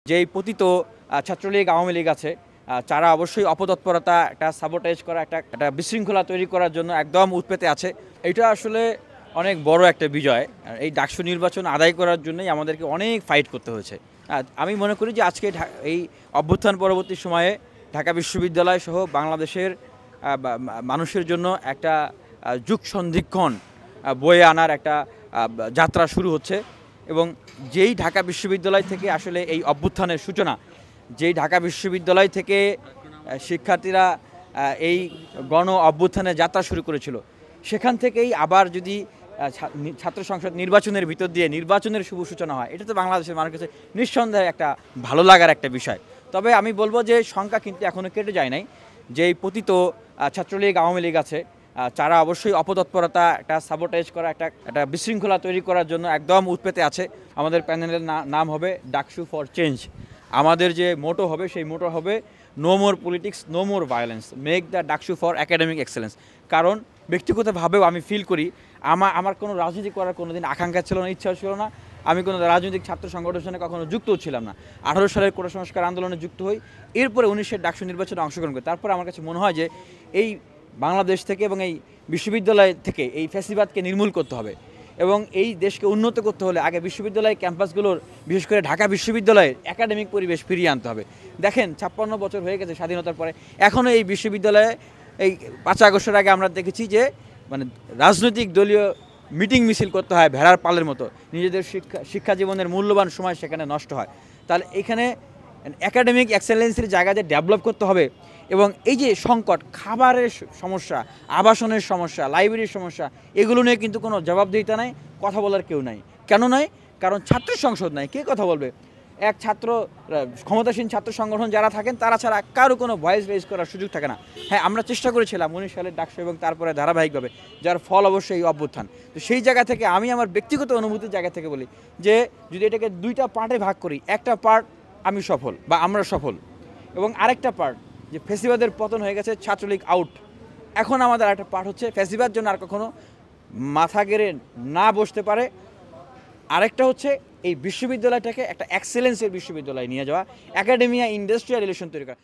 যেই পতিত ছাত্রলীগ আওয়ামী লীগ আছে তারা অবশ্যই অপতৎপরতা একটা সাবোটাইজ করা একটা বিশৃঙ্খলা তৈরি করার জন্য একদম উৎপেতে আছে। এটা আসলে অনেক বড় একটা বিজয়। এই ডাকসু নির্বাচন আদায় করার জন্যই আমাদেরকে অনেক ফাইট করতে হয়েছে। আমি মনে করি যে আজকে এই অভ্যুত্থান পরবর্তী সময়ে ঢাকা বিশ্ববিদ্যালয় সহ বাংলাদেশের মানুষের জন্য একটা যুগ সন্ধিক্ষণ বয়ে আনার একটা যাত্রা শুরু হচ্ছে। এবং যেই ঢাকা বিশ্ববিদ্যালয় থেকে আসলে এই অভ্যুত্থানের সূচনা, যেই ঢাকা বিশ্ববিদ্যালয় থেকে শিক্ষার্থীরা এই গণ অভ্যুত্থানের যাত্রা শুরু করেছিল, সেখান থেকেই আবার যদি ছাত্র সংসদ নির্বাচনের ভিতর দিয়ে নির্বাচনের শুভ সূচনা হয়, এটা তো বাংলাদেশের মানুষের কাছে নিঃসন্দেহে একটা ভালো লাগার একটা বিষয়। তবে আমি বলবো যে সংখ্যা কিন্তু এখনও কেটে যায় নাই। যেই পতিত ছাত্রলীগ আওয়ামী লীগ আছে তারা অবশ্যই অপতৎপরতা একটা সাবোটাইজ করা একটা বিশৃঙ্খলা তৈরি করার জন্য একদম উৎপেতে আছে। আমাদের প্যানেলের নাম হবে ডাকসু ফর চেঞ্জ। আমাদের যে মোটো হবে সেই মোটো হবে no more politics, no more violence, make the DUCSU for academic excellence. কারণ ব্যক্তিগতভাবেও আমি ফিল করি আমার কোনো রাজনীতি করার কোনো দিন আকাঙ্ক্ষা ছিল না, ইচ্ছা ছিল না। আমি কোনো রাজনৈতিক ছাত্র সংগঠনের সঙ্গে কখনো যুক্তও ছিলাম না। 18 সালের কোটা সংস্কার আন্দোলনে যুক্ত হই, এরপরে 19-এর ডাকসু নির্বাচনে অংশগ্রহণ করি। তারপরে আমার কাছে মনে হয় যে এই বাংলাদেশ থেকে এবং এই বিশ্ববিদ্যালয় থেকে এই ফ্যাসিবাদকে নির্মূল করতে হবে এবং এই দেশকে উন্নত করতে হলে আগে বিশ্ববিদ্যালয় ক্যাম্পাসগুলোর, বিশেষ করে ঢাকা বিশ্ববিদ্যালয়ের একাডেমিক পরিবেশ ফিরিয়ে আনতে হবে। দেখেন 56 বছর হয়ে গেছে স্বাধীনতার পরে, এখনও এই বিশ্ববিদ্যালয়ে এই 5 আগস্টের আগে আমরা দেখেছি যে মানে রাজনৈতিক দলীয় মিটিং মিছিল করতে হয় ভেড়ার পালের মতো, নিজেদের শিক্ষা জীবনের মূল্যবান সময় সেখানে নষ্ট হয়। তাহলে এখানে একাডেমিক এক্সেলেন্সের জায়গাতে ডেভেলপ করতে হবে। এবং এই যে সংকট, খাবারের সমস্যা, আবাসনের সমস্যা, লাইব্রেরির সমস্যা, এগুলো নিয়ে কিন্তু কোনো জবাবদিহিতা নাই, কথা বলার কেউ নাই। কেন নাই? কারণ ছাত্র সংসদ নাই, কে কথা বলবে? এক ক্ষমতাসীন ছাত্র সংগঠন যারা থাকেন তারা ছাড়া কারো কোনো ভয়েস রেজ করার সুযোগ থাকে না। হ্যাঁ, আমরা চেষ্টা করেছিলাম 19 সালের ডাকসু এবং তারপরে ধারাবাহিকভাবে, যার ফল অবশ্যই এই অভ্যুত্থান। তো সেই জায়গা থেকে আমি আমার ব্যক্তিগত অনুভূতির জায়গা থেকে বলি যে যদি এটাকে 2টা পার্টে ভাগ করি, একটা পার্ট আমি সফল বা আমরা সফল, এবং আরেকটা পার্ট যে ফ্যাসিবাদের পতন হয়ে গেছে, ছাত্রলীগ আউট। এখন আমাদের আরেকটা পার্ট হচ্ছে ফ্যাসিবাদ যেন আর কখনো মাথা গেড়ে না বসতে পারে। আরেকটা হচ্ছে এই বিশ্ববিদ্যালয়টাকে একটা এক্সেলেন্সের বিশ্ববিদ্যালয়ে নিয়ে যাওয়া, একাডেমিয়া ইন্ডাস্ট্রিয়াল রিলেশন তৈরি করা।